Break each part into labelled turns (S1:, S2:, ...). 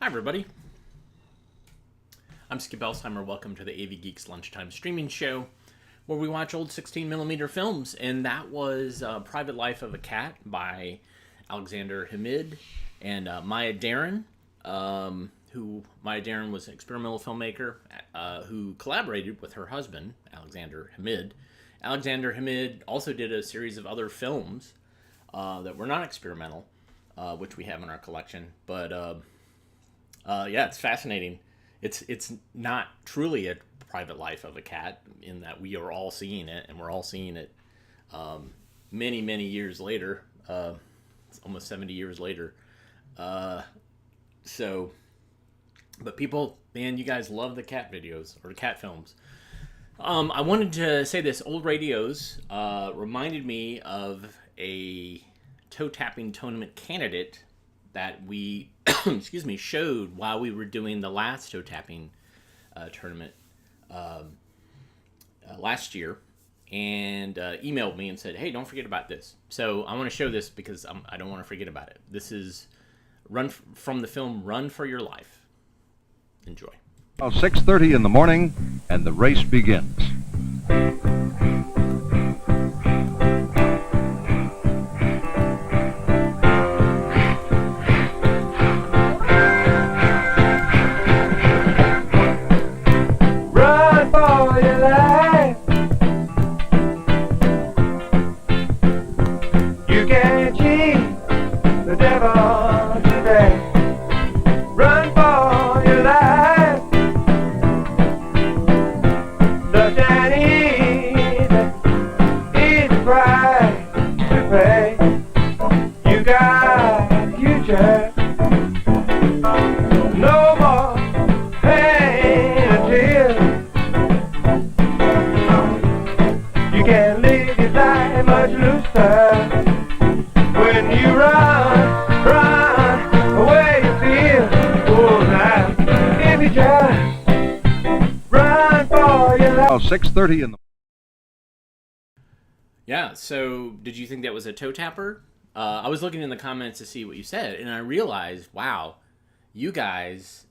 S1: Hi, everybody. I'm Skip Elsheimer. Welcome to the AV Geeks Lunchtime streaming show, where we watch old 16mm films. And that was Private Life of a Cat by Alexander Hamid and Maya Deren, who Maya Deren was an experimental filmmaker who collaborated with her husband, Alexander Hamid. Alexander Hamid also did a series of other films that were not experimental, which we have in our collection. But yeah, it's fascinating. It's not truly a private life of a cat in that we are all seeing it, and we're all seeing it many years later. It's almost 70 years later. So, but people, man, you guys love the cat videos or the cat films. I wanted to say this. Old Radios reminded me of a toe-tapping tournament candidate that we showed while we were doing the last toe-tapping tournament last year, and emailed me and said, hey, don't forget about this. So I want to show this because I don't want to forget about it. This is from the film Run for Your Life. Enjoy.
S2: 6:30 in the morning, and the race begins.
S3: Run for your life. You can't cheat the devil today. Run for your life. The Chinese is the price to pay. You got a future. No more pain and tears. You can live your life much looser when you run away your fears. Oh, now, if you just run for your life.
S2: 6:30 in the
S1: Yeah, so did you think that was a toe tapper? I was looking in the comments to see what you said, and I realized, wow, you guys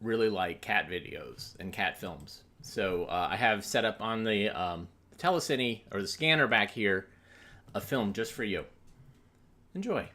S1: really like cat videos and cat films. So I have set up on the telecine, or the scanner back here, a film just for you. Enjoy.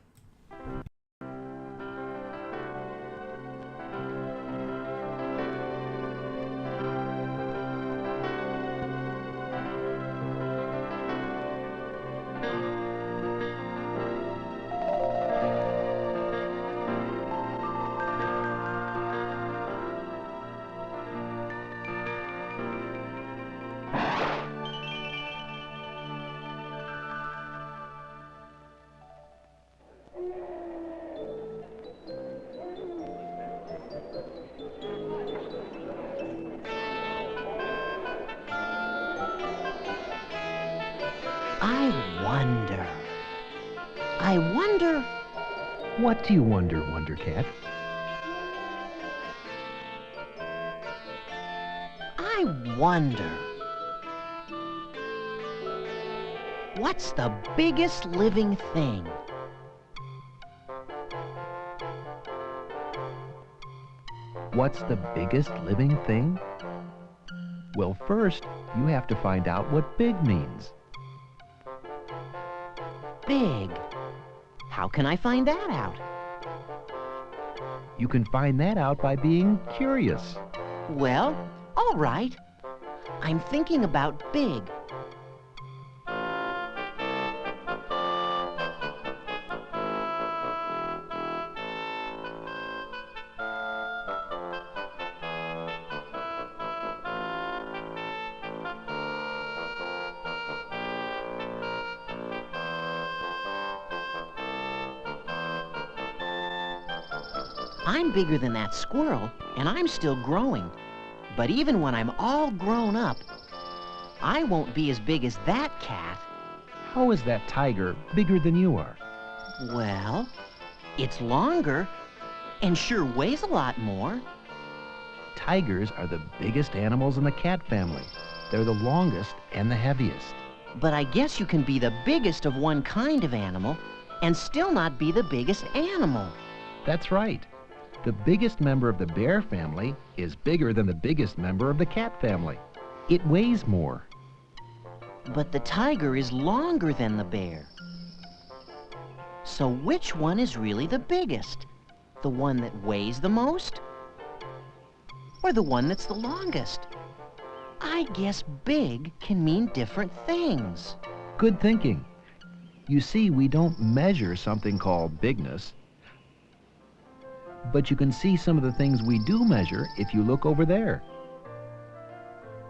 S4: I wonder... What do you wonder, Wonder Cat? I wonder... What's the biggest living thing?
S5: What's the biggest living thing? Well, first, you have to find out what big means.
S4: Big. How can I find that out?
S5: You can find that out by being curious.
S4: Well, all right. I'm thinking about big. I'm bigger than that squirrel, and I'm still growing. But even when I'm all grown up, I won't be as big as that cat.
S5: How is that tiger bigger than you are?
S4: Well, it's longer and sure weighs a lot more.
S5: Tigers are the biggest animals in the cat family. They're the longest and the heaviest.
S4: But I guess you can be the biggest of one kind of animal and still not be the biggest animal.
S5: That's right. The biggest member of the bear family is bigger than the biggest member of the cat family. It weighs more.
S4: But the tiger is longer than the bear. So which one is really the biggest? The one that weighs the most? Or the one that's the longest? I guess big can mean different things.
S5: Good thinking. You see, we don't measure something called bigness. But you can see some of the things we do measure if you look over there.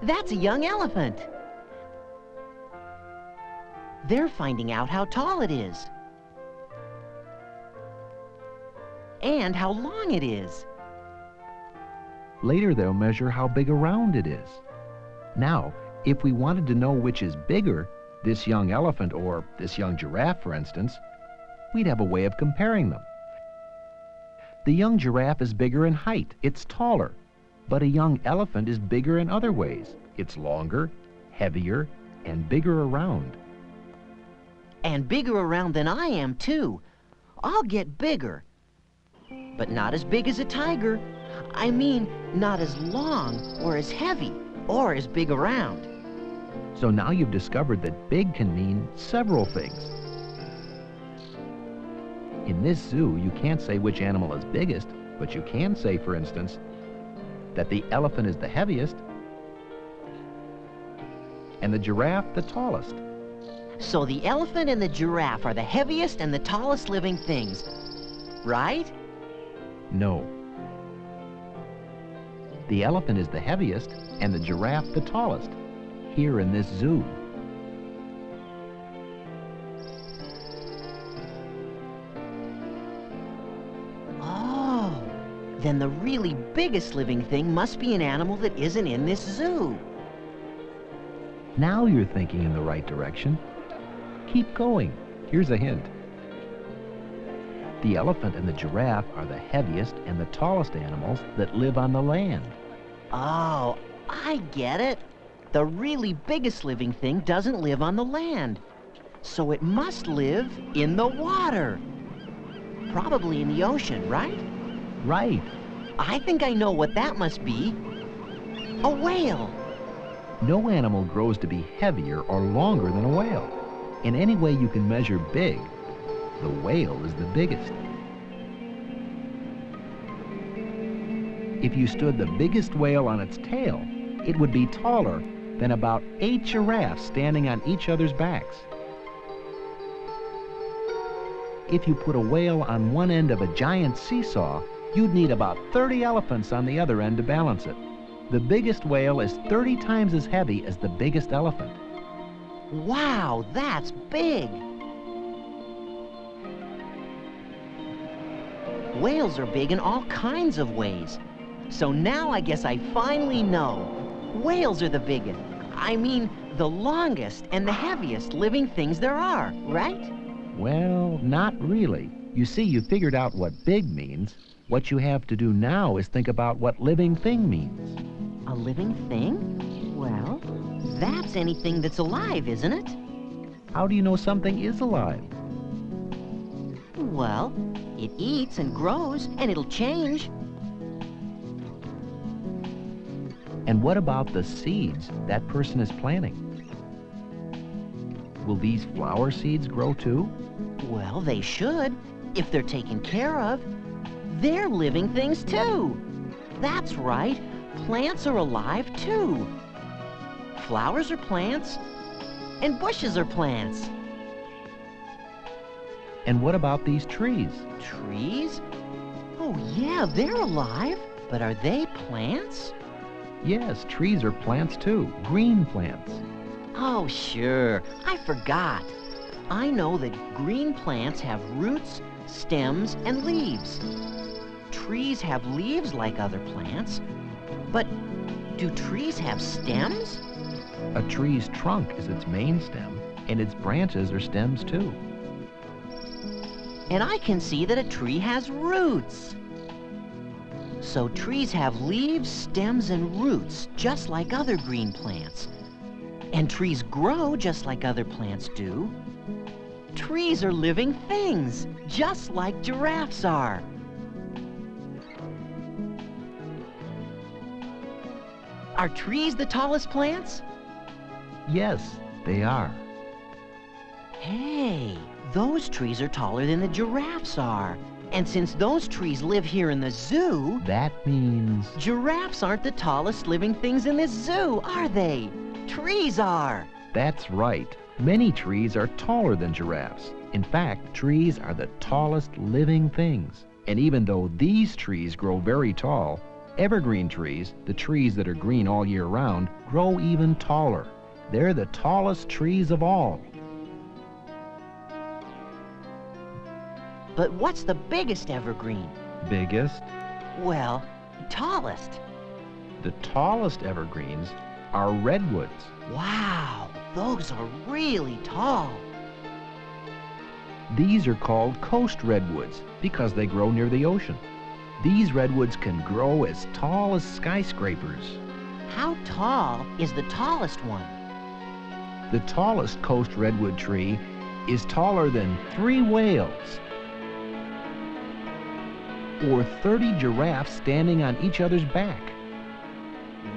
S4: That's a young elephant. They're finding out how tall it is. And how long it is.
S5: Later they'll measure how big around it is. Now, if we wanted to know which is bigger, this young elephant or this young giraffe, for instance, we'd have a way of comparing them. The young giraffe is bigger in height, it's taller, but a young elephant is bigger in other ways. It's longer, heavier, and bigger around.
S4: And bigger around than I am, too. I'll get bigger. But not as big as a tiger. I mean, not as long, or as heavy, or as big around.
S5: So now you've discovered that big can mean several things. In this zoo, you can't say which animal is biggest, but you can say, for instance, that the elephant is the heaviest and the giraffe the tallest.
S4: So the elephant and the giraffe are the heaviest and the tallest living things, right?
S5: No. The elephant is the heaviest and the giraffe the tallest here in this zoo.
S4: Oh, then the really biggest living thing must be an animal that isn't in this zoo.
S5: Now you're thinking in the right direction. Keep going. Here's a hint. The elephant and the giraffe are the heaviest and the tallest animals that live on the land.
S4: Oh, I get it. The really biggest living thing doesn't live on the land. So it must live in the water. Probably in the ocean, right?
S5: Right.
S4: I think I know what that must be. A whale.
S5: No animal grows to be heavier or longer than a whale. In any way you can measure big, the whale is the biggest. If you stood the biggest whale on its tail, it would be taller than about 8 giraffes standing on each other's backs. If you put a whale on one end of a giant seesaw, you'd need about 30 elephants on the other end to balance it. The biggest whale is 30 times as heavy as the biggest elephant.
S4: Wow, that's big. Whales are big in all kinds of ways. So now I guess I finally know. Whales are the biggest. I mean, the longest and the heaviest living things there are, right?
S5: Well, not really. You see, you figured out what big means. What you have to do now is think about what living thing means.
S4: A living thing? Well, that's anything that's alive, isn't it?
S5: How do you know something is alive?
S4: Well, it eats and grows, and it'll change.
S5: And what about the seeds that person is planting? Will these flower seeds grow too?
S4: Well, they should, if they're taken care of. They're living things too. That's right, plants are alive too. Flowers are plants, and bushes are plants.
S5: And what about these trees?
S4: Trees? Oh yeah, they're alive. But are they plants?
S5: Yes, trees are plants too, green plants.
S4: Oh, sure. I forgot. I know that green plants have roots, stems, and leaves. Trees have leaves like other plants. But do trees have stems?
S5: A tree's trunk is its main stem, and its branches are stems too.
S4: And I can see that a tree has roots. So trees have leaves, stems, and roots, just like other green plants. And trees grow just like other plants do. Trees are living things, just like giraffes are. Are trees the tallest plants?
S5: Yes, they are.
S4: Hey, those trees are taller than the giraffes are. And since those trees live here in the zoo,
S5: That means...
S4: giraffes aren't the tallest living things in this zoo, are they? Trees are.
S5: That's right. Many trees are taller than giraffes. In fact, trees are the tallest living things. And even though these trees grow very tall, evergreen trees, the trees that are green all year round, grow even taller. They're the tallest trees of all.
S4: But what's the biggest evergreen?
S5: Biggest,
S4: Well, tallest.
S5: the tallest evergreens are redwoods.
S4: Wow, those are really tall.
S5: These are called coast redwoods because they grow near the ocean. These redwoods can grow as tall as skyscrapers.
S4: How tall is the tallest one?
S5: The tallest coast redwood tree is taller than 3 whales, or 30 giraffes standing on each other's back.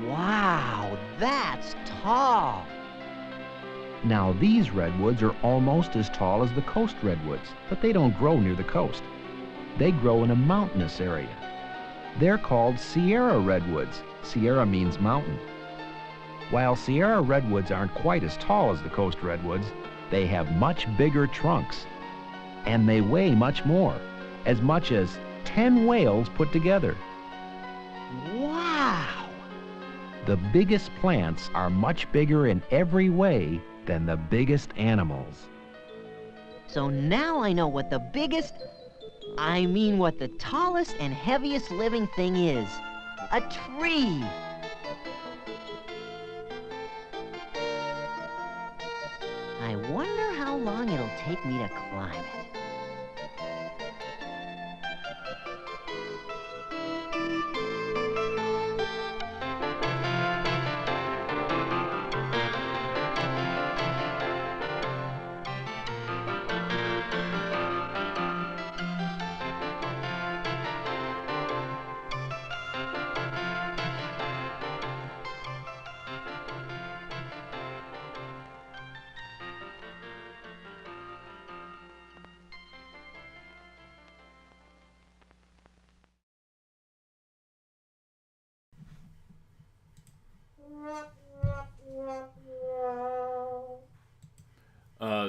S4: Wow, that's tall.
S5: Now, these redwoods are almost as tall as the coast redwoods, but they don't grow near the coast. They grow in a mountainous area. They're called Sierra redwoods. Sierra means mountain. While Sierra redwoods aren't quite as tall as the coast redwoods, they have much bigger trunks. And they weigh much more, as much as 10 whales put together.
S4: Wow.
S5: The biggest plants are much bigger in every way than the biggest animals.
S4: So now I know what the biggest, what the tallest and heaviest living thing is. A tree. I wonder how long it'll take me to climb it.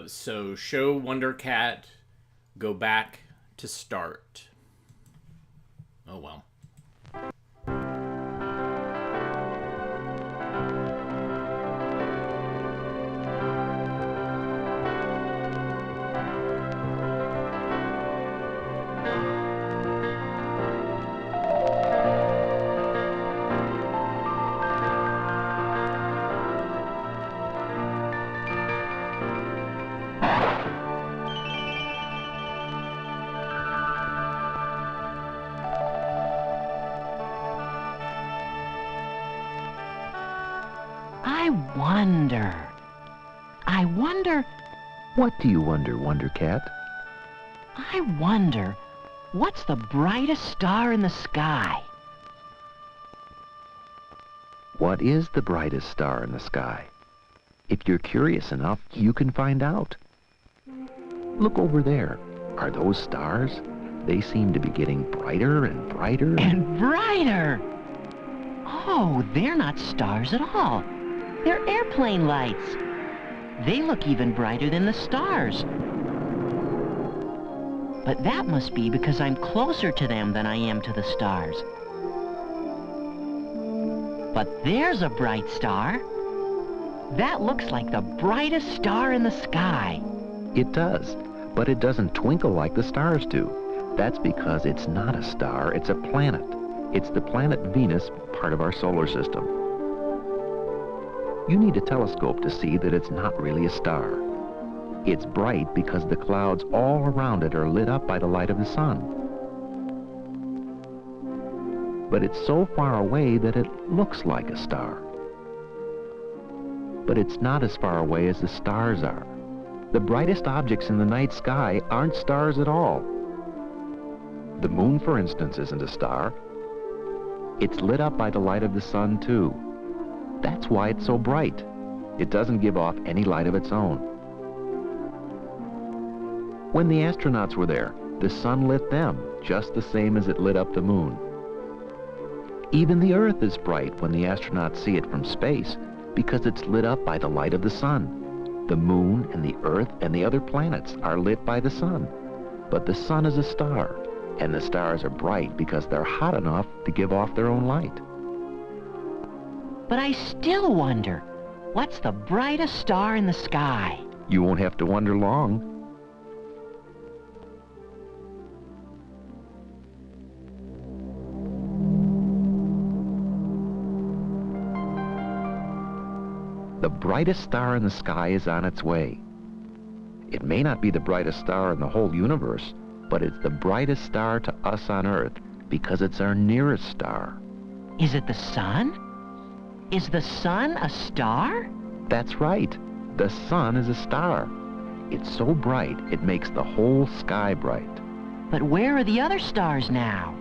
S1: So show Wonder Cat, go back to start. Oh well.
S4: I wonder,
S5: What do you wonder, Wonder Cat?
S4: I wonder, what's the brightest star in the sky?
S5: What is the brightest star in the sky? If you're curious enough, you can find out. Look over there. Are those stars? They seem to be getting brighter and brighter.
S4: And brighter! Oh, they're not stars at all. They're airplane lights. They look even brighter than the stars. But that must be because I'm closer to them than I am to the stars. But there's a bright star. That looks like the brightest star in the sky.
S5: It does, but it doesn't twinkle like the stars do. That's because it's not a star, it's a planet. It's the planet Venus, part of our solar system. You need a telescope to see that it's not really a star. It's bright because the clouds all around it are lit up by the light of the sun. But it's so far away that it looks like a star. But it's not as far away as the stars are. The brightest objects in the night sky aren't stars at all. The moon, for instance, isn't a star. It's lit up by the light of the sun, too. That's why it's so bright. It doesn't give off any light of its own. When the astronauts were there, the sun lit them just the same as it lit up the moon. Even the Earth is bright when the astronauts see it from space because it's lit up by the light of the sun. The moon and the Earth and the other planets are lit by the sun. But the sun is a star, and the stars are bright because they're hot enough to give off their own light.
S4: But I still wonder, what's the brightest star in the sky?
S5: You won't have to wonder long. The brightest star in the sky is on its way. It may not be the brightest star in the whole universe, but it's the brightest star to us on Earth because it's our nearest star.
S4: Is it the sun? Is the sun a star?
S5: That's right. The sun is a star. It's so bright, it makes the whole sky bright.
S4: But where are the other stars now?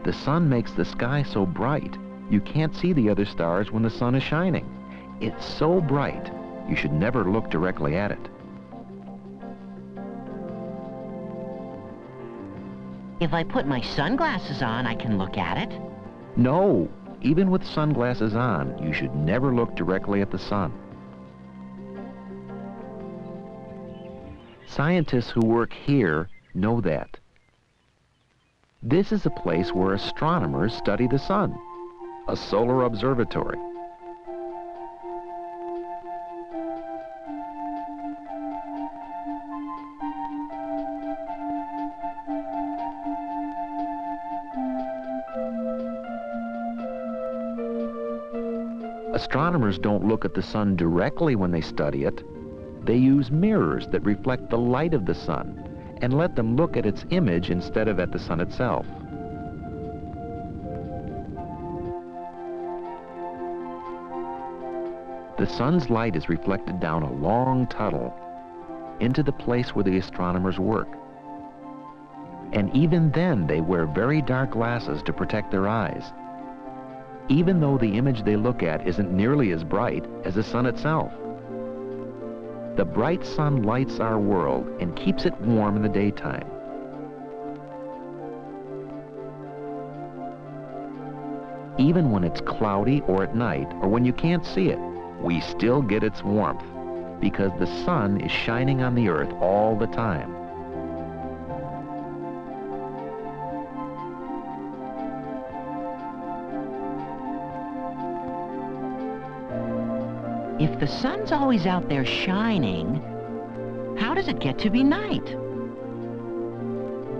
S5: The sun makes the sky so bright, you can't see the other stars when the sun is shining. It's so bright, you should never look directly at it.
S4: If I put my sunglasses on, I can look at it.
S5: No, even with sunglasses on, you should never look directly at the sun. Scientists who work here know that. This is a place where astronomers study the sun, a solar observatory. Astronomers don't look at the sun directly when they study it. They use mirrors that reflect the light of the sun and let them look at its image instead of at the sun itself. The sun's light is reflected down a long tunnel into the place where the astronomers work. And even then, they wear very dark glasses to protect their eyes, even though the image they look at isn't nearly as bright as the sun itself. The bright sun lights our world and keeps it warm in the daytime. Even when it's cloudy or at night, or when you can't see it, we still get its warmth because the sun is shining on the earth all the time.
S4: If the sun's always out there shining, how does it get to be night?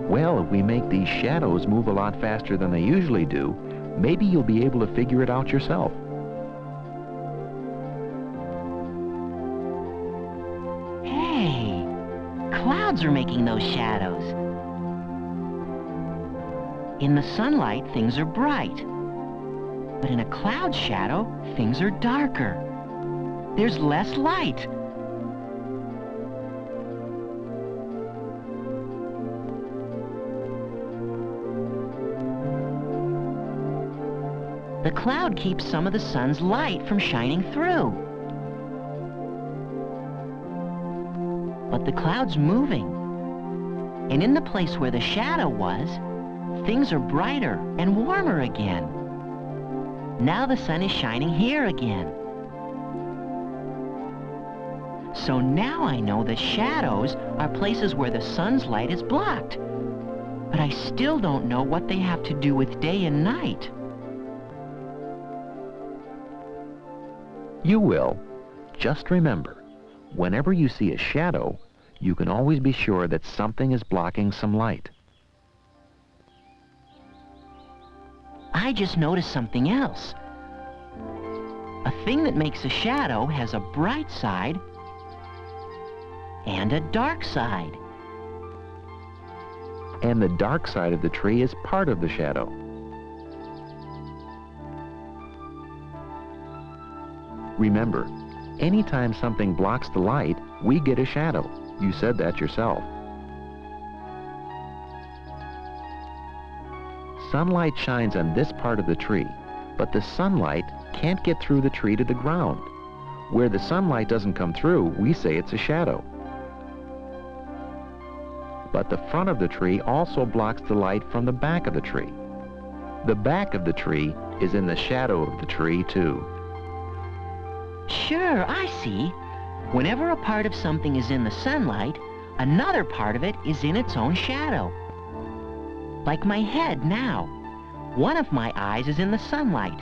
S5: Well, if we make these shadows move a lot faster than they usually do, maybe you'll be able to figure it out yourself.
S4: Hey, clouds are making those shadows. In the sunlight, things are bright. But in a cloud shadow, things are darker. There's less light. The cloud keeps some of the sun's light from shining through. But the cloud's moving. And in the place where the shadow was, things are brighter and warmer again. Now the sun is shining here again. So now I know that shadows are places where the sun's light is blocked. But I still don't know what they have to do with day and night.
S5: You will. Just remember, whenever you see a shadow, you can always be sure that something is blocking some light.
S4: I just noticed something else. A thing that makes a shadow has a bright side and a dark side.
S5: And the dark side of the tree is part of the shadow. Remember, anytime something blocks the light, we get a shadow. You said that yourself. Sunlight shines on this part of the tree, But the sunlight can't get through the tree to the ground. Where the sunlight doesn't come through, we say it's a shadow. But the front of the tree also blocks the light from the back of the tree. The back of the tree is in the shadow of the tree, too.
S4: Sure, I see. Whenever a part of something is in the sunlight, another part of it is in its own shadow. Like my head now. One of my eyes is in the sunlight.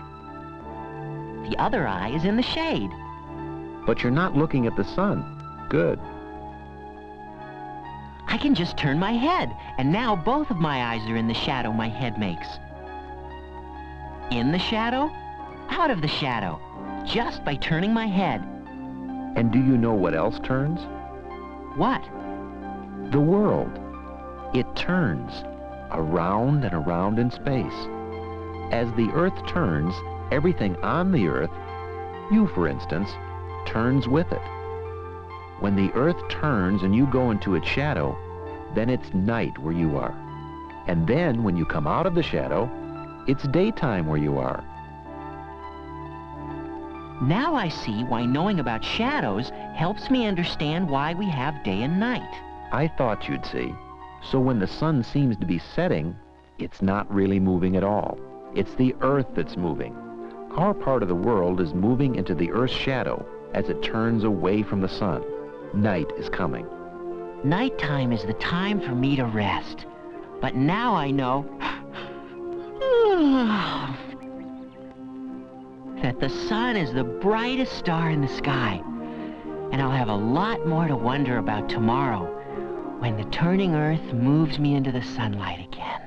S4: The other eye is in the shade.
S5: But you're not looking at the sun. Good.
S4: I can just turn my head, and now both of my eyes are in the shadow my head makes. In the shadow, out of the shadow, just by turning my head.
S5: And do you know what else turns?
S4: What?
S5: The world. It turns around and around in space. As the Earth turns, everything on the Earth, you for instance, turns with it. When the Earth turns and you go into its shadow, then it's night where you are. And then when you come out of the shadow, it's daytime where you are.
S4: Now I see why knowing about shadows helps me understand why we have day and night.
S5: I thought you'd see. So when the sun seems to be setting, it's not really moving at all. It's the Earth that's moving. Our part of the world is moving into the Earth's shadow as it turns away from the sun. Night is coming.
S4: Nighttime is the time for me to rest. But now I know that the sun is the brightest star in the sky. And I'll have a lot more to wonder about tomorrow when the turning Earth moves me into the sunlight again.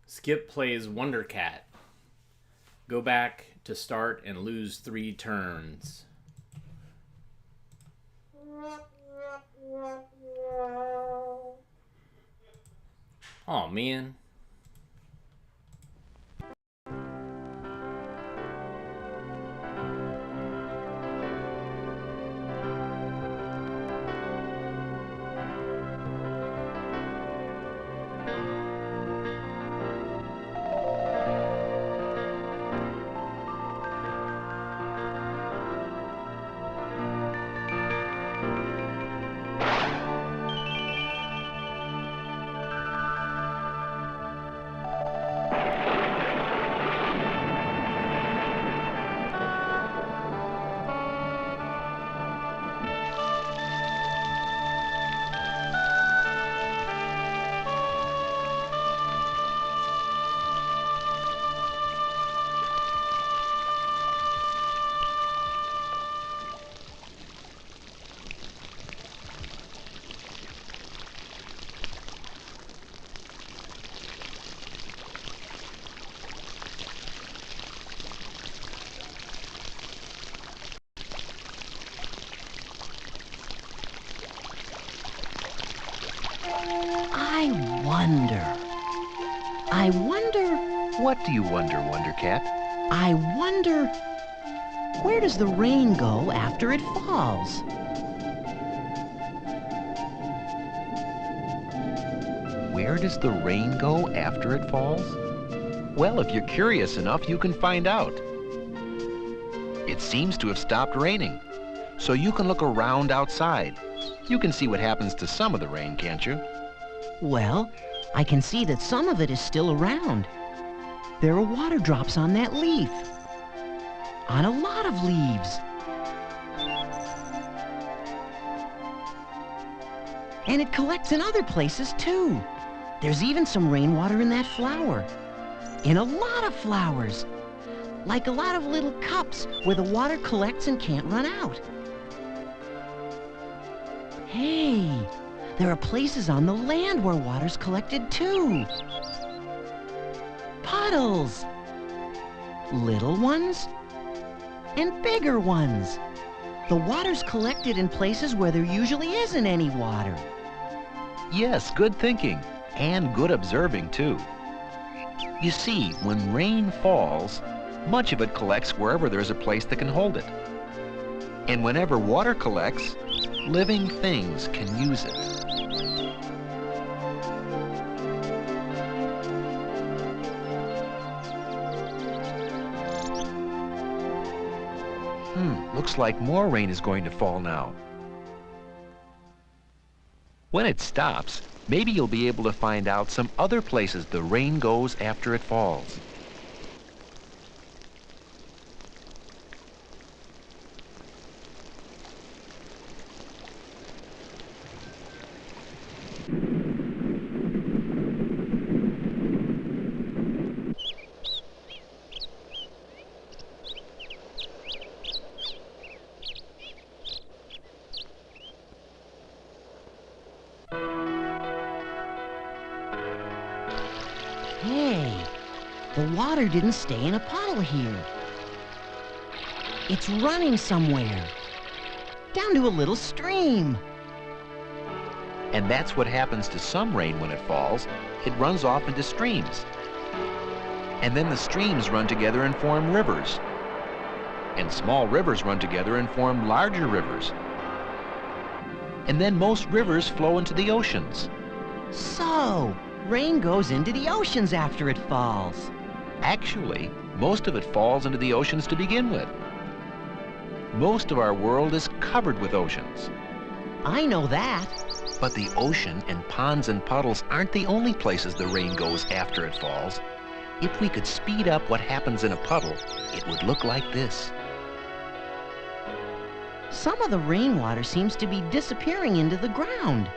S1: Skip plays Wonder Cat. Go back to start and lose 3 turns. Oh man.
S4: I wonder,
S5: What do you wonder, Wonder Cat?
S4: I wonder, where does the rain go after it falls?
S5: Where does the rain go after it falls? Well, if you're curious enough, you can find out. It seems to have stopped raining, so you can look around outside. You can see what happens to some of the rain, can't you?
S4: Well, I can see that some of it is still around. There are water drops on that leaf. On a lot of leaves. And it collects in other places, too. There's even some rainwater in that flower. In a lot of flowers. Like a lot of little cups where the water collects and can't run out. Hey, there are places on the land where water's collected too. Puddles. Little ones and bigger ones. The water's collected in places where there usually isn't any water.
S5: Yes, good thinking. And good observing, too. You see, when rain falls, much of it collects wherever there's a place that can hold it. And whenever water collects, living things can use it. Looks like more rain is going to fall now. When it stops, maybe you'll be able to find out some other places the rain goes after it falls.
S4: Hey, the water didn't stay in a puddle here. It's running somewhere. Down to a little stream.
S5: And that's what happens to some rain when it falls. It runs off into streams. And then the streams run together and form rivers. And small rivers run together and form larger rivers. And then most rivers flow into the oceans.
S4: So, rain goes into the oceans after it falls.
S5: Actually, most of it falls into the oceans to begin with. Most of our world is covered with oceans.
S4: I know that.
S5: But the ocean and ponds and puddles aren't the only places the rain goes after it falls. If we could speed up what happens in a puddle, it would look like this.
S4: Some of the rainwater seems to be disappearing into the ground.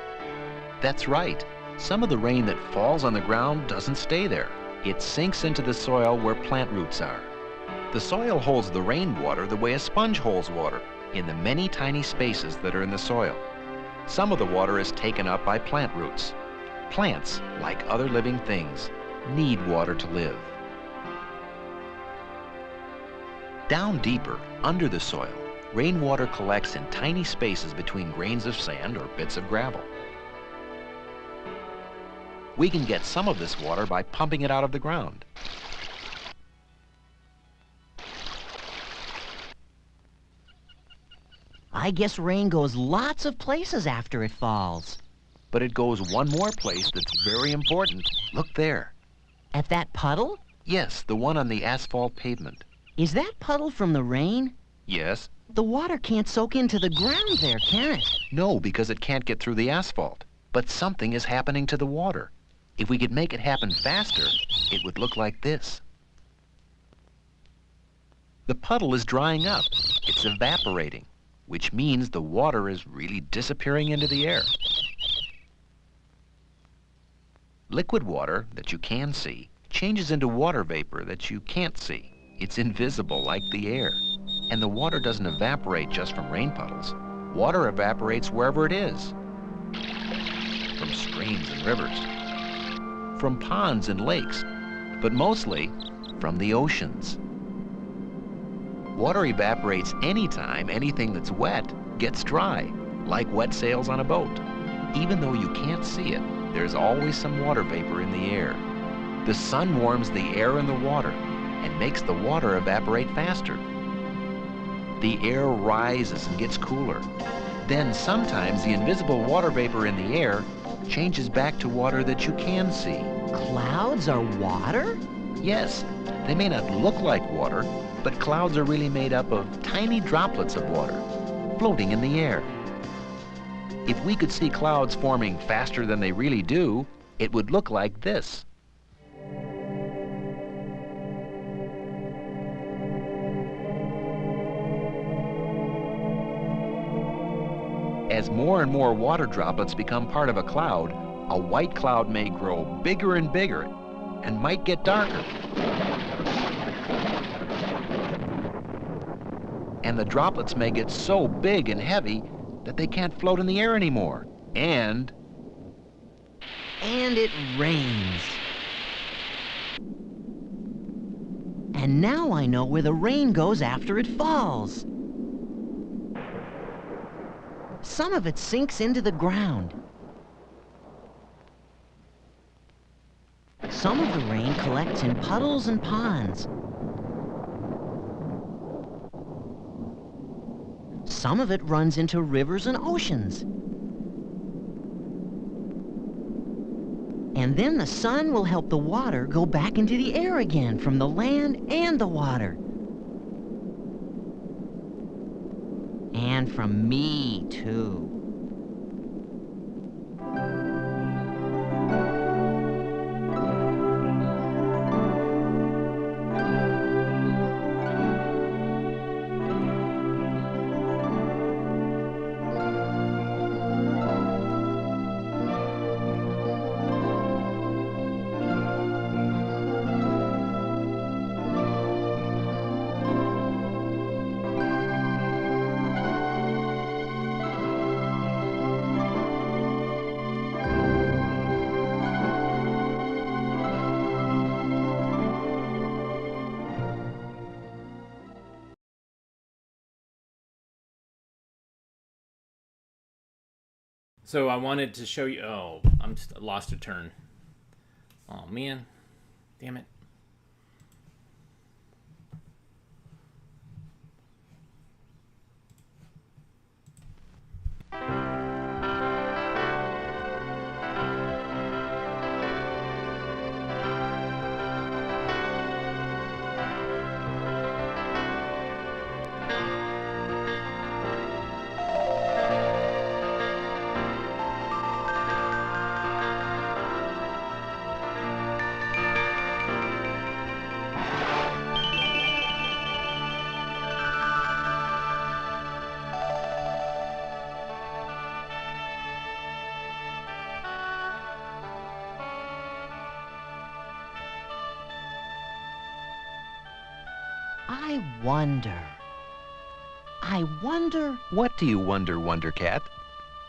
S5: That's right. Some of the rain that falls on the ground doesn't stay there. It sinks into the soil where plant roots are. The soil holds the rainwater the way a sponge holds water, in the many tiny spaces that are in the soil. Some of the water is taken up by plant roots. Plants, like other living things, need water to live. Down deeper, under the soil, rainwater collects in tiny spaces between grains of sand or bits of gravel. We can get some of this water by pumping it out of the ground.
S4: I guess rain goes lots of places after it falls.
S5: But it goes one more place that's very important. Look there.
S4: At that puddle?
S5: Yes, the one on the asphalt pavement.
S4: Is that puddle from the rain?
S5: Yes.
S4: The water can't soak into the ground there, can it?
S5: No, because it can't get through the asphalt. But something is happening to the water. If we could make it happen faster, it would look like this. The puddle is drying up. It's evaporating, which means the water is really disappearing into the air. Liquid water that you can see changes into water vapor that you can't see. It's invisible like the air. And the water doesn't evaporate just from rain puddles. Water evaporates wherever it is. From streams and rivers. From ponds and lakes. But mostly from the oceans. Water evaporates anytime anything that's wet gets dry, like wet sails on a boat. Even though you can't see it, there's always some water vapor in the air. The sun warms the air and the water and makes the water evaporate faster. The air rises and gets cooler. Then sometimes the invisible water vapor in the air changes back to water that you can see.
S4: Clouds are water?
S5: Yes, they may not look like water, but clouds are really made up of tiny droplets of water floating in the air. If we could see clouds forming faster than they really do, it would look like this. As more and more water droplets become part of a cloud, a white cloud may grow bigger and bigger and might get darker. And the droplets may get so big and heavy that they can't float in the air anymore. And
S4: it rains. And now I know where the rain goes after it falls. Some of it sinks into the ground. Some of the rain collects in puddles and ponds. Some of it runs into rivers and oceans. And then the sun will help the water go back into the air again from the land and the water. And from me, too.
S1: So I wanted to show you. Oh, lost a turn. Oh man, damn it.
S4: I wonder,
S5: what do you wonder, Wonder Cat?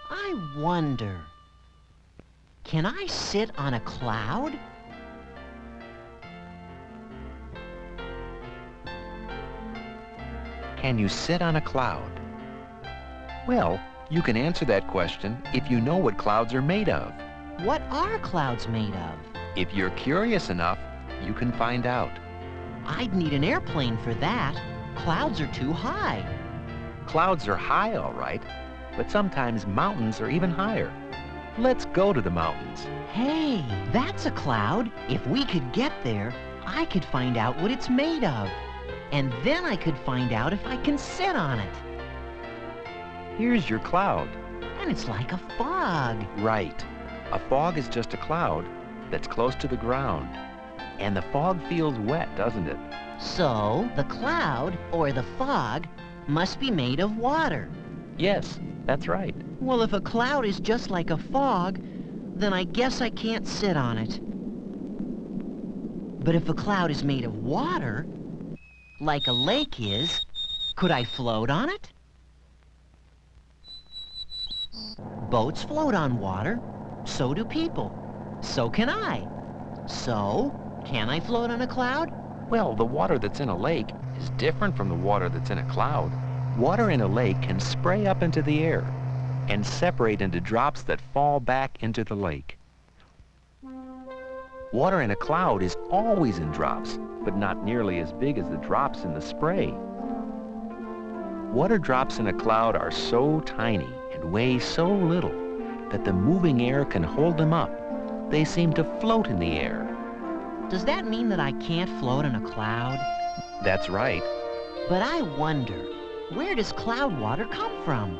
S4: I wonder, can I sit on a cloud?
S5: Can you sit on a cloud? Well, you can answer that question if you know what clouds are made of.
S4: What are clouds made of?
S5: If you're curious enough, you can find out.
S4: I'd need an airplane for that. Clouds are too high.
S5: Clouds are high, all right, but sometimes mountains are even higher. Let's go to the mountains.
S4: Hey, that's a cloud. If we could get there, I could find out what it's made of. And then I could find out if I can sit on it.
S5: Here's your cloud.
S4: And it's like a fog.
S5: Right. A fog is just a cloud that's close to the ground. And the fog feels wet, doesn't it?
S4: So, the cloud, or the fog, must be made of water.
S5: Yes, that's right.
S4: Well, if a cloud is just like a fog, then I guess I can't sit on it. But if a cloud is made of water, like a lake is, could I float on it? Boats float on water. So do people. So can I. So, can I float on a cloud?
S5: Well, the water that's in a lake is different from the water that's in a cloud. Water in a lake can spray up into the air and separate into drops that fall back into the lake. Water in a cloud is always in drops, but not nearly as big as the drops in the spray. Water drops in a cloud are so tiny and weigh so little that the moving air can hold them up. They seem to float in the air.
S4: Does that mean that I can't float on a cloud?
S5: That's right.
S4: But I wonder, where does cloud water come from?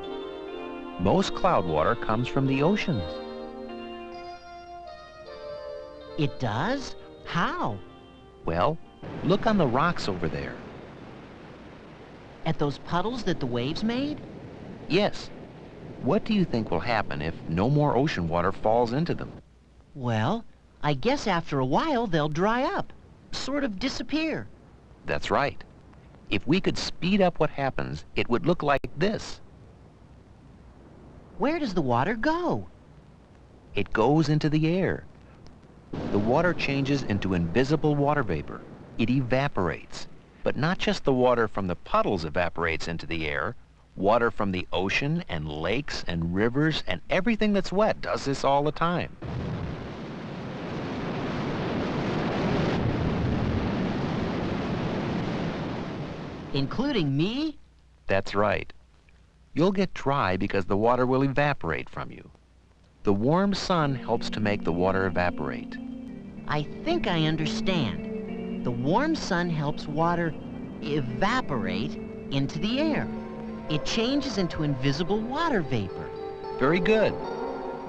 S5: Most cloud water comes from the oceans.
S4: It does? How?
S5: Well, look on the rocks over there.
S4: At those puddles that the waves made?
S5: Yes. What do you think will happen if no more ocean water falls into them?
S4: Well, I guess after a while they'll dry up, sort of disappear.
S5: That's right. If we could speed up what happens, it would look like this.
S4: Where does the water go?
S5: It goes into the air. The water changes into invisible water vapor. It evaporates. But not just the water from the puddles evaporates into the air. Water from the ocean and lakes and rivers and everything that's wet does this all the time.
S4: Including me?
S5: That's right. You'll get dry because the water will evaporate from you. The warm sun helps to make the water evaporate.
S4: I think I understand. The warm sun helps water evaporate into the air. It changes into invisible water vapor.
S5: Very good.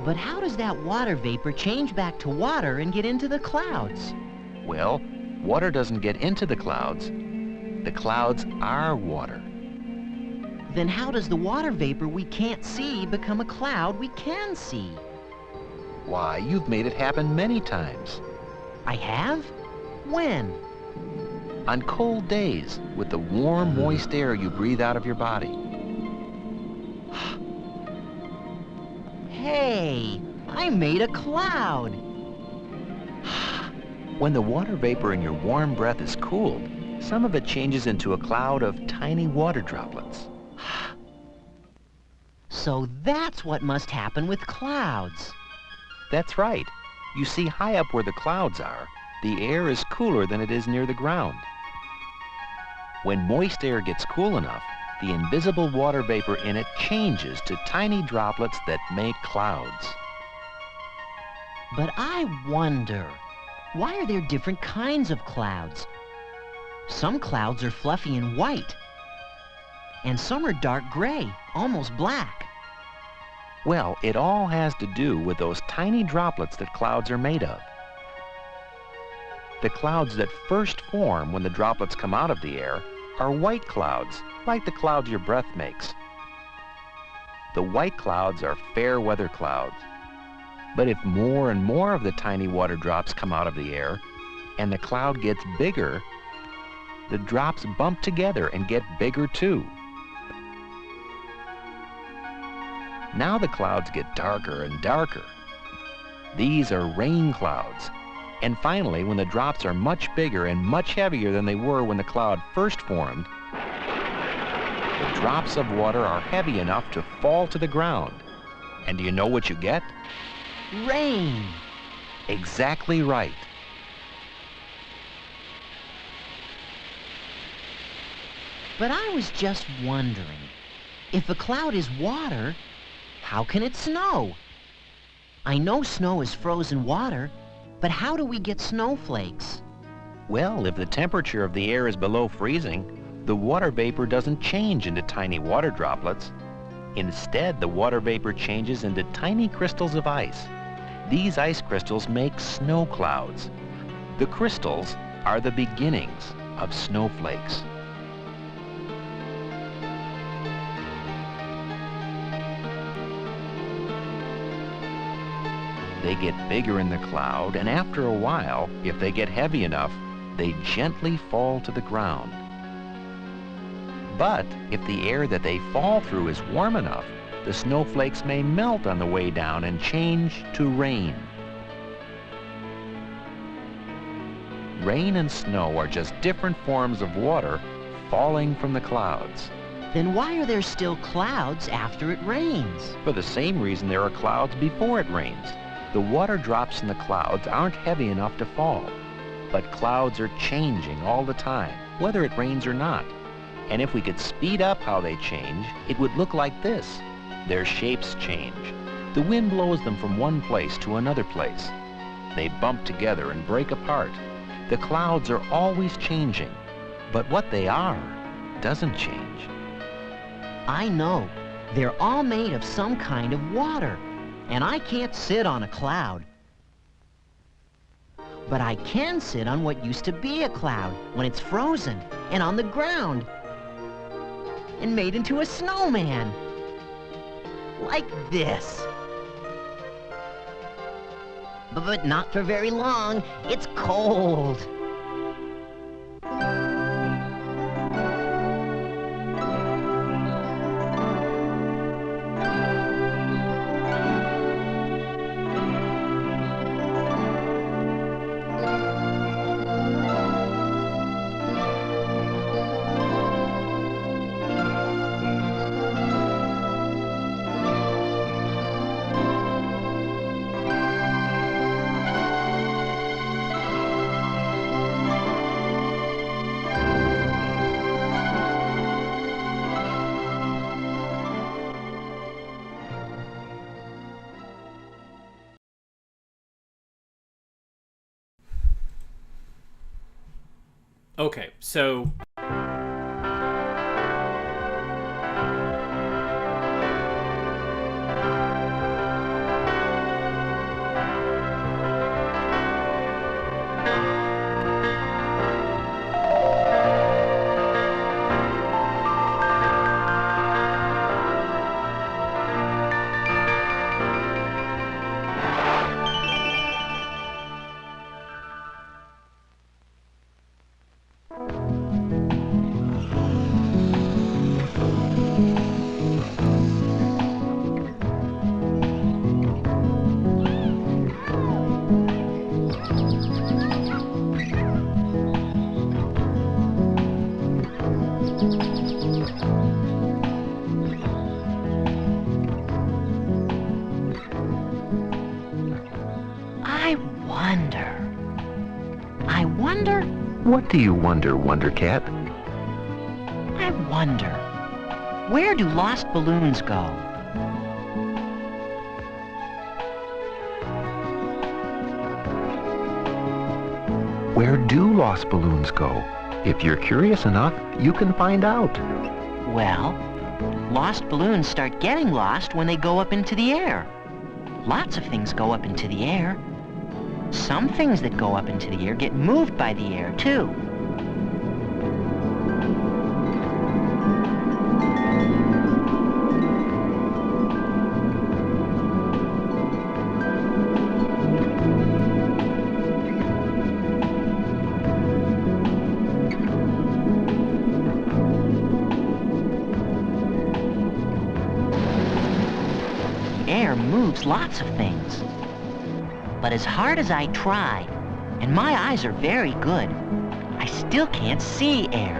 S4: But how does that water vapor change back to water and get into the clouds?
S5: Well, water doesn't get into the clouds. The clouds are water.
S4: Then how does the water vapor we can't see become a cloud we can see?
S5: Why, you've made it happen many times.
S4: I have? When?
S5: On cold days, with the warm, moist air you breathe out of your body.
S4: Hey, I made a cloud.
S5: When the water vapor in your warm breath is cooled, some of it changes into a cloud of tiny water droplets.
S4: So that's what must happen with clouds.
S5: That's right. You see, high up where the clouds are, the air is cooler than it is near the ground. When moist air gets cool enough, the invisible water vapor in it changes to tiny droplets that make clouds.
S4: But I wonder, why are there different kinds of clouds? Some clouds are fluffy and white, and some are dark gray, almost black.
S5: Well, it all has to do with those tiny droplets that clouds are made of. The clouds that first form when the droplets come out of the air are white clouds, like the clouds your breath makes. The white clouds are fair weather clouds. But if more and more of the tiny water drops come out of the air, and the cloud gets bigger, the drops bump together and get bigger too. Now the clouds get darker and darker. These are rain clouds. And finally, when the drops are much bigger and much heavier than they were when the cloud first formed, the drops of water are heavy enough to fall to the ground. And do you know what you get?
S4: Rain.
S5: Exactly right.
S4: But I was just wondering, if a cloud is water, how can it snow? I know snow is frozen water, but how do we get snowflakes?
S5: Well, if the temperature of the air is below freezing, the water vapor doesn't change into tiny water droplets. Instead, the water vapor changes into tiny crystals of ice. These ice crystals make snow clouds. The crystals are the beginnings of snowflakes. They get bigger in the cloud, and after a while, if they get heavy enough, they gently fall to the ground. But if the air that they fall through is warm enough, the snowflakes may melt on the way down and change to rain. Rain and snow are just different forms of water falling from the clouds.
S4: Then why are there still clouds after it rains?
S5: For the same reason there are clouds before it rains. The water drops in the clouds aren't heavy enough to fall, but clouds are changing all the time, whether it rains or not. And if we could speed up how they change, it would look like this. Their shapes change. The wind blows them from one place to another place. They bump together and break apart. The clouds are always changing, but what they are doesn't change.
S4: I know. They're all made of some kind of water. And I can't sit on a cloud. But I can sit on what used to be a cloud when it's frozen and on the ground and made into a snowman. Like this. But not for very long. It's cold.
S1: Okay, so
S4: I wonder,
S5: What do you wonder, Wonder Cat?
S4: I wonder, where do lost balloons go?
S5: Where do lost balloons go? If you're curious enough, you can find out.
S4: Well, lost balloons start getting lost when they go up into the air. Lots of things go up into the air. Some things that go up into the air get moved by the air, too. Air moves lots of things. But as hard as I try, and my eyes are very good, I still can't see air.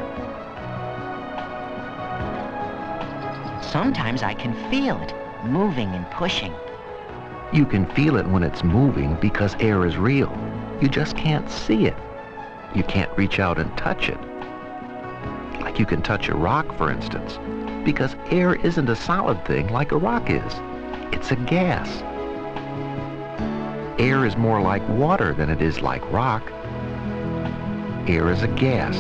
S4: Sometimes I can feel it, moving and pushing.
S5: You can feel it when it's moving because air is real. You just can't see it. You can't reach out and touch it. Like you can touch a rock, for instance, because air isn't a solid thing like a rock is. It's a gas. Air is more like water than it is like rock. Air is a gas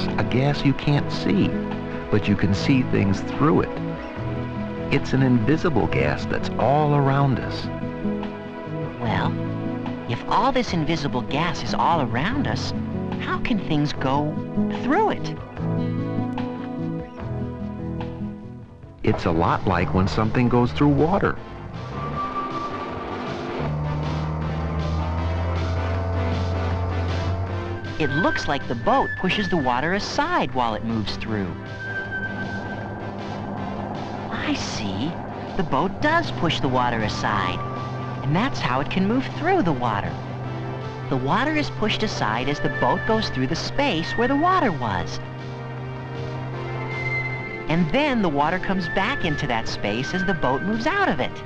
S5: you can't see, but you can see things through it. It's an invisible gas that's all around us.
S4: Well, if all this invisible gas is all around us, how can things go through it?
S5: It's a lot like when something goes through water.
S4: It looks like the boat pushes the water aside while it moves through. I see. The boat does push the water aside, and that's how it can move through the water. The water is pushed aside as the boat goes through the space where the water was. And then the water comes back into that space as the boat moves out of it.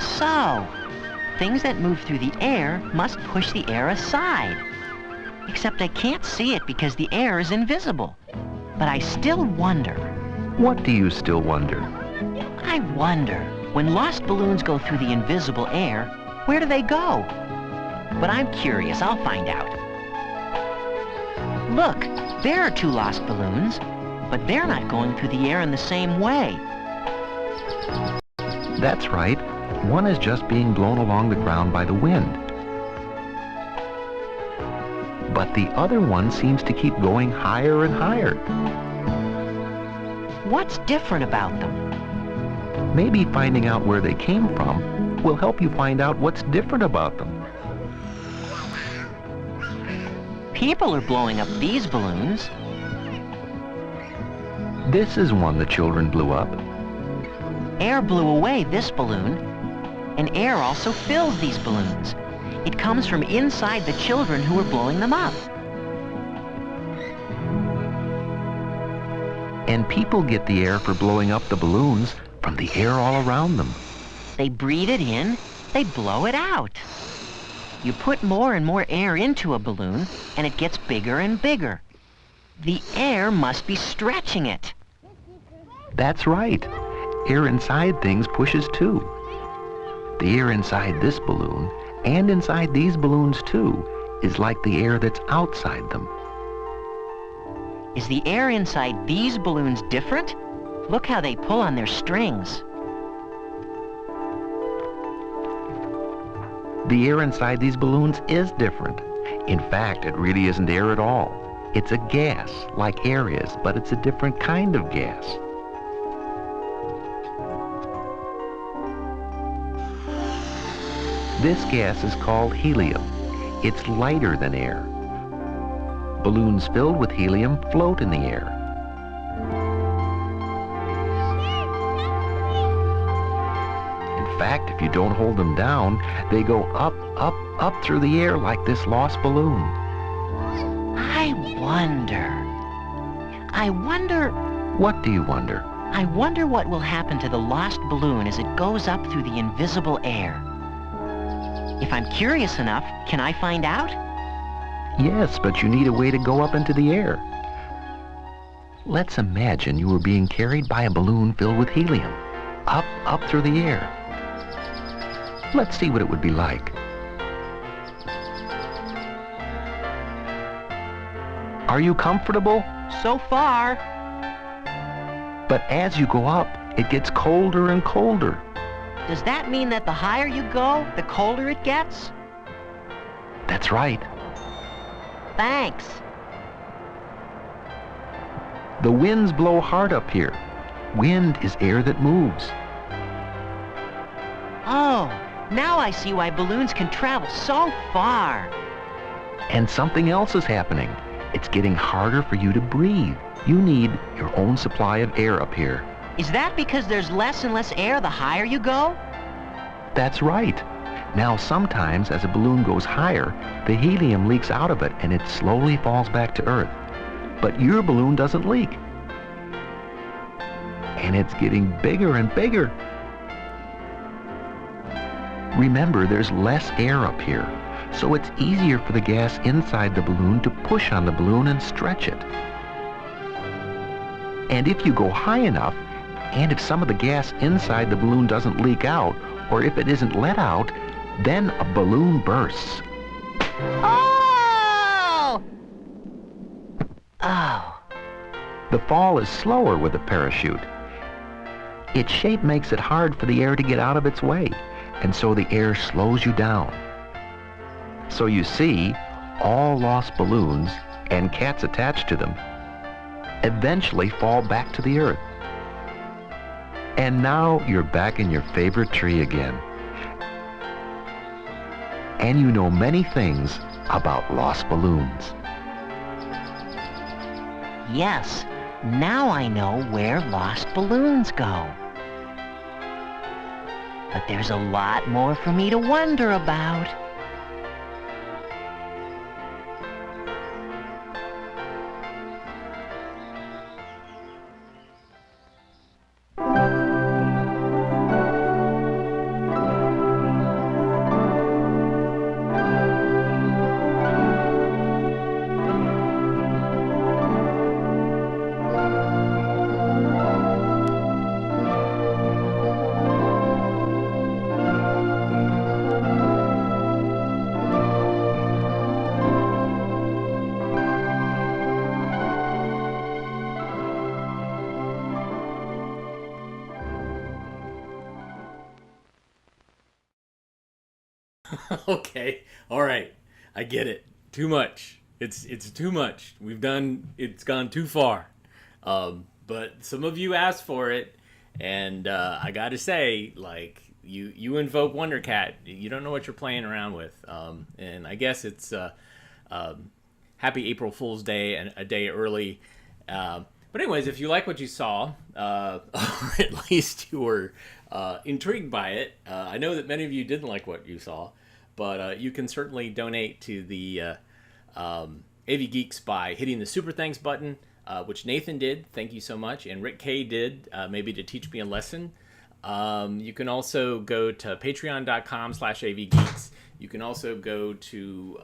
S4: So, things that move through the air must push the air aside. Except I can't see it because the air is invisible. But I still wonder.
S5: What do you still wonder?
S4: I wonder, when lost balloons go through the invisible air, where do they go? But I'm curious, I'll find out. Look, there are two lost balloons, but they're not going through the air in the same way.
S5: That's right. One is just being blown along the ground by the wind. But the other one seems to keep going higher and higher.
S4: What's different about them?
S5: Maybe finding out where they came from will help you find out what's different about them.
S4: People are blowing up these balloons.
S5: This is one the children blew up.
S4: Air blew away this balloon, and air also fills these balloons. It comes from inside the children who are blowing them up.
S5: And people get the air for blowing up the balloons from the air all around them.
S4: They breathe it in, they blow it out. You put more and more air into a balloon, and it gets bigger and bigger. The air must be stretching it.
S5: That's right. Air inside things pushes too. The air inside this balloon, and inside these balloons too, is like the air that's outside them.
S4: Is the air inside these balloons different? Look how they pull on their strings.
S5: The air inside these balloons is different. In fact, it really isn't air at all. It's a gas, like air is, but it's a different kind of gas. This gas is called helium. It's lighter than air. Balloons filled with helium float in the air. In fact, if you don't hold them down, they go up, up, up through the air like this lost balloon.
S4: I wonder...
S5: What do you wonder?
S4: I wonder what will happen to the lost balloon as it goes up through the invisible air. If I'm curious enough, can I find out?
S5: Yes, but you need a way to go up into the air. Let's imagine you were being carried by a balloon filled with helium, up, up through the air. Let's see what it would be like. Are you comfortable?
S4: So far.
S5: But as you go up, it gets colder and colder.
S4: Does that mean that the higher you go, the colder it gets?
S5: That's right.
S4: Thanks.
S5: The winds blow hard up here. Wind is air that moves.
S4: Oh, now I see why balloons can travel so far.
S5: And something else is happening. It's getting harder for you to breathe. You need your own supply of air up here.
S4: Is that because there's less and less air the higher you go?
S5: That's right. Now sometimes as a balloon goes higher, the helium leaks out of it and it slowly falls back to Earth. But your balloon doesn't leak. And it's getting bigger and bigger. Remember, there's less air up here, so it's easier for the gas inside the balloon to push on the balloon and stretch it. And if you go high enough, and if some of the gas inside the balloon doesn't leak out, or if it isn't let out, then a balloon bursts.
S4: Oh! Oh.
S5: The fall is slower with a parachute. Its shape makes it hard for the air to get out of its way, and so the air slows you down. So you see, all lost balloons, and cats attached to them, eventually fall back to the Earth. And now you're back in your favorite tree again. And you know many things about lost balloons.
S4: Yes, now I know where lost balloons go. But there's a lot more for me to wonder about.
S1: Okay, all right, I get it. Too much. It's too much. It's gone too far. But some of you asked for it, and I gotta say, like, you invoke Wonder Cat. You don't know what you're playing around with. And I guess it's happy April Fool's Day and a day early. But anyways, if you like what you saw, or at least you were intrigued by it, I know that many of you didn't like what you saw, but you can certainly donate to the AV Geeks by hitting the Super Thanks button, which Nathan did. Thank you so much. And Rick K did, maybe to teach me a lesson. You can also go to patreon.com/avgeeks. You can also go to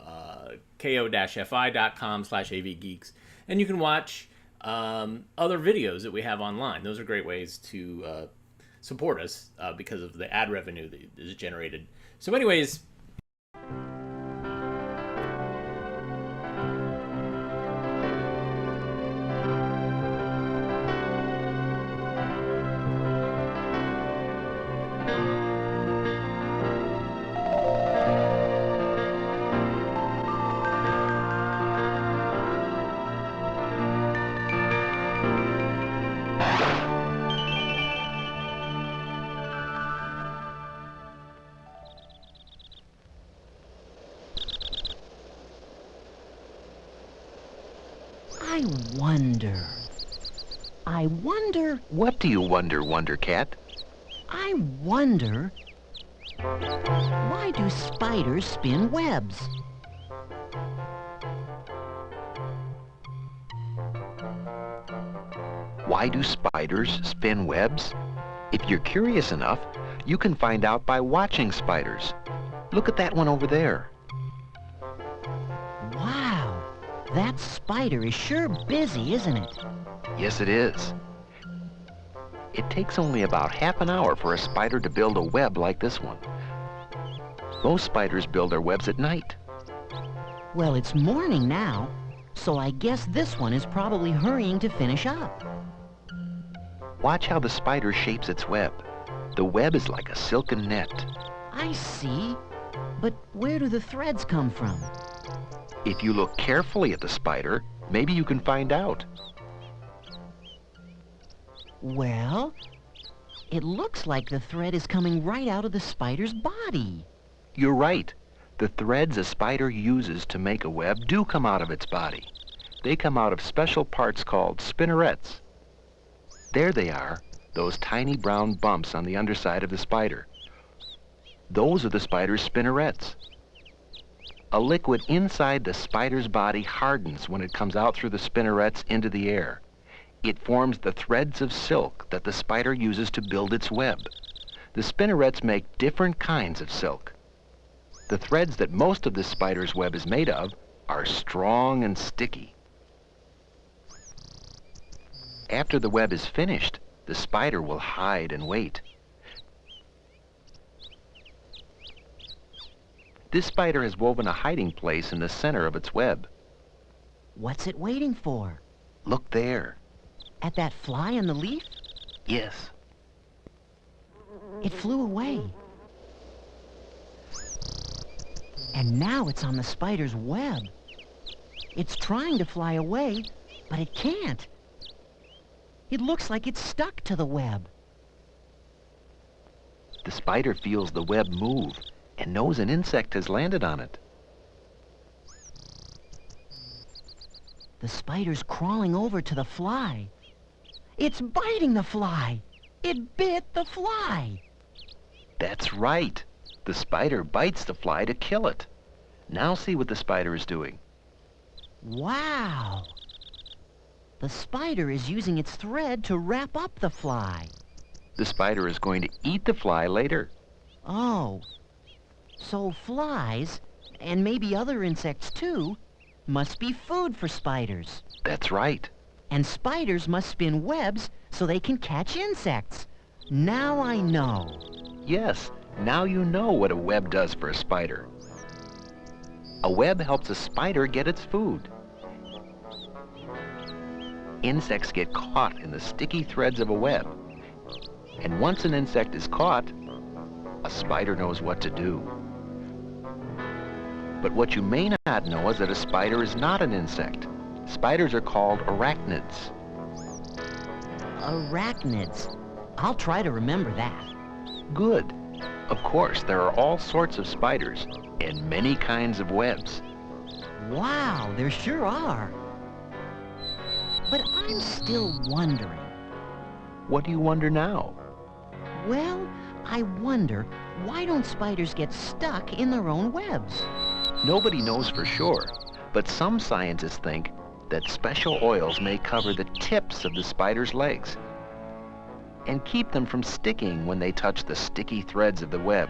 S1: ko-fi.com/avgeeks. And you can watch other videos that we have online. Those are great ways to support us because of the ad revenue that is generated. So anyways,
S4: I wonder...
S5: What do you wonder, Wonder Cat?
S4: I wonder... Why do spiders spin webs?
S5: Why do spiders spin webs? If you're curious enough, you can find out by watching spiders. Look at that one over there.
S4: Wow, that spider is sure busy, isn't it?
S5: Yes, it is. It takes only about half an hour for a spider to build a web like this one. Most spiders build their webs at night.
S4: Well, it's morning now, so I guess this one is probably hurrying to finish up.
S5: Watch how the spider shapes its web. The web is like a silken net.
S4: I see. But where do the threads come from?
S5: If you look carefully at the spider, maybe you can find out.
S4: Well, it looks like the thread is coming right out of the spider's body.
S5: You're right. The threads a spider uses to make a web do come out of its body. They come out of special parts called spinnerets. There they are, those tiny brown bumps on the underside of the spider. Those are the spider's spinnerets. A liquid inside the spider's body hardens when it comes out through the spinnerets into the air. It forms the threads of silk that the spider uses to build its web. The spinnerets make different kinds of silk. The threads that most of the spider's web is made of are strong and sticky. After the web is finished, the spider will hide and wait. This spider has woven a hiding place in the center of its web.
S4: What's it waiting for?
S5: Look there.
S4: At that fly on the leaf?
S5: Yes.
S4: It flew away. And now it's on the spider's web. It's trying to fly away, but it can't. It looks like it's stuck to the web.
S5: The spider feels the web move and knows an insect has landed on it.
S4: The spider's crawling over to the fly. It's biting the fly. It bit the fly.
S5: That's right. The spider bites the fly to kill it. Now see what the spider is doing.
S4: Wow! The spider is using its thread to wrap up the fly.
S5: The spider is going to eat the fly later.
S4: Oh. So flies, and maybe other insects too, must be food for spiders.
S5: That's right.
S4: And spiders must spin webs so they can catch insects. Now I know.
S5: Yes, now you know what a web does for a spider. A web helps a spider get its food. Insects get caught in the sticky threads of a web. And once an insect is caught, a spider knows what to do. But what you may not know is that a spider is not an insect. Spiders are called arachnids.
S4: Arachnids. I'll try to remember that.
S5: Good. Of course, there are all sorts of spiders and many kinds of webs.
S4: Wow, there sure are. But I'm still wondering.
S5: What do you wonder now?
S4: Well, I wonder, why don't spiders get stuck in their own webs?
S5: Nobody knows for sure, but some scientists think that special oils may cover the tips of the spider's legs and keep them from sticking when they touch the sticky threads of the web.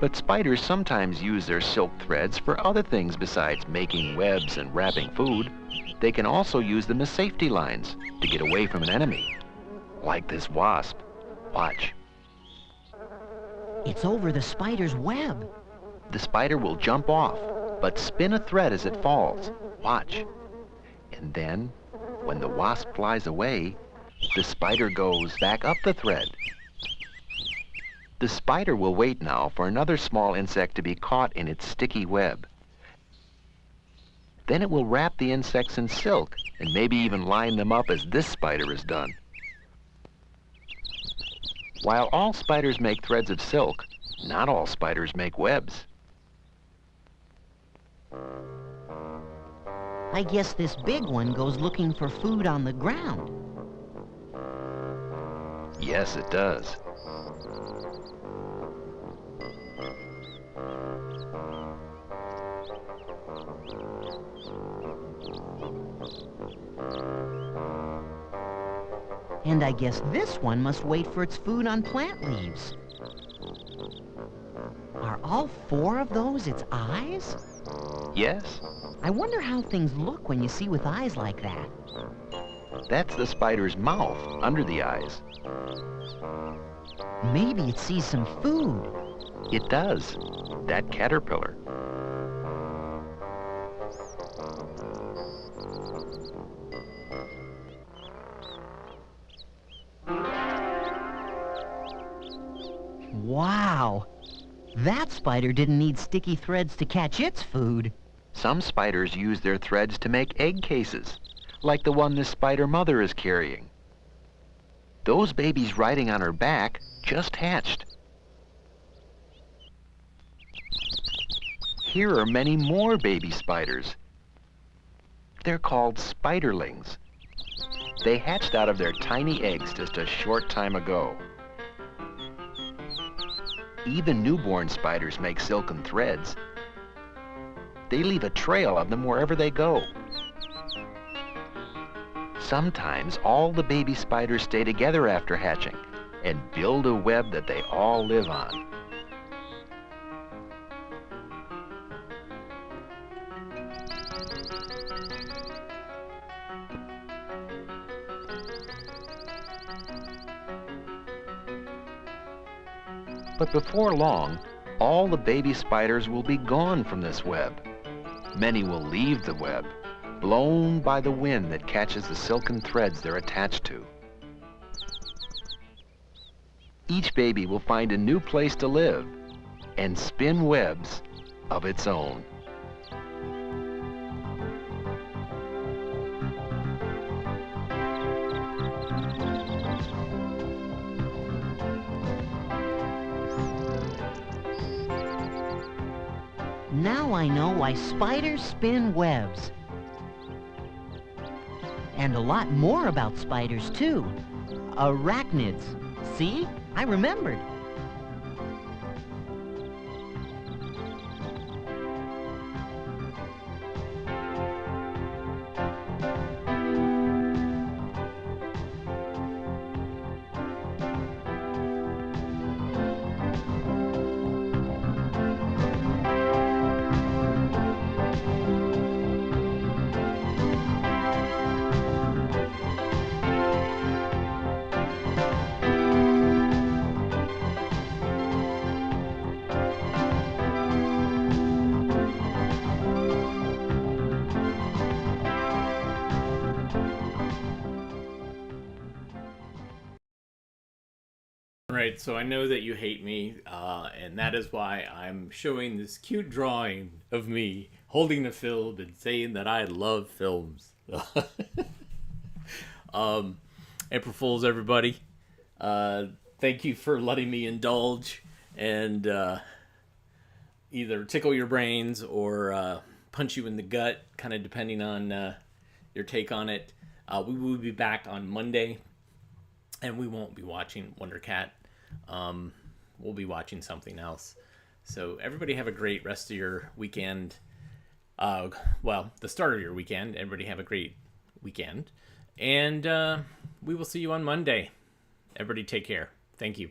S5: But spiders sometimes use their silk threads for other things besides making webs and wrapping food. They can also use them as safety lines to get away from an enemy, like this wasp. Watch.
S4: It's over the spider's web.
S5: The spider will jump off, but spin a thread as it falls. Watch. And then, when the wasp flies away, the spider goes back up the thread. The spider will wait now for another small insect to be caught in its sticky web. Then it will wrap the insects in silk and maybe even line them up as this spider has done. While all spiders make threads of silk, not all spiders make webs.
S4: I guess this big one goes looking for food on the ground.
S5: Yes, it does.
S4: And I guess this one must wait for its food on plant leaves. Are all 4 of those its eyes?
S5: Yes,
S4: I wonder how things look when you see with eyes like that.
S5: that's the spider's mouth under the eyes.
S4: Maybe it sees some food.
S5: It does. That caterpillar.
S4: Wow! That spider didn't need sticky threads to catch its food.
S5: Some spiders use their threads to make egg cases, like the one this spider mother is carrying. Those babies riding on her back just hatched. Here are many more baby spiders. They're called spiderlings. They hatched out of their tiny eggs just a short time ago. Even newborn spiders make silken threads. They leave a trail of them wherever they go. Sometimes all the baby spiders stay together after hatching and build a web that they all live on. But before long, all the baby spiders will be gone from this web. Many will leave the web, blown by the wind that catches the silken threads they're attached to. Each baby will find a new place to live and spin webs of its own.
S4: Now I know why spiders spin webs. And a lot more about spiders, too. Arachnids. See? I remembered.
S1: Right, so I know that you hate me, and that is why I'm showing this cute drawing of me holding the film and saying that I love films. April Fools, everybody. Thank you for letting me indulge and either tickle your brains or punch you in the gut, kind of depending on your take on it. We will be back on Monday, and we won't be watching Wonder Cat. We'll be watching something else. So everybody have a great rest of your weekend. Well, the start of your weekend. Everybody have a great weekend. And we will see you on Monday. Everybody take care. Thank you.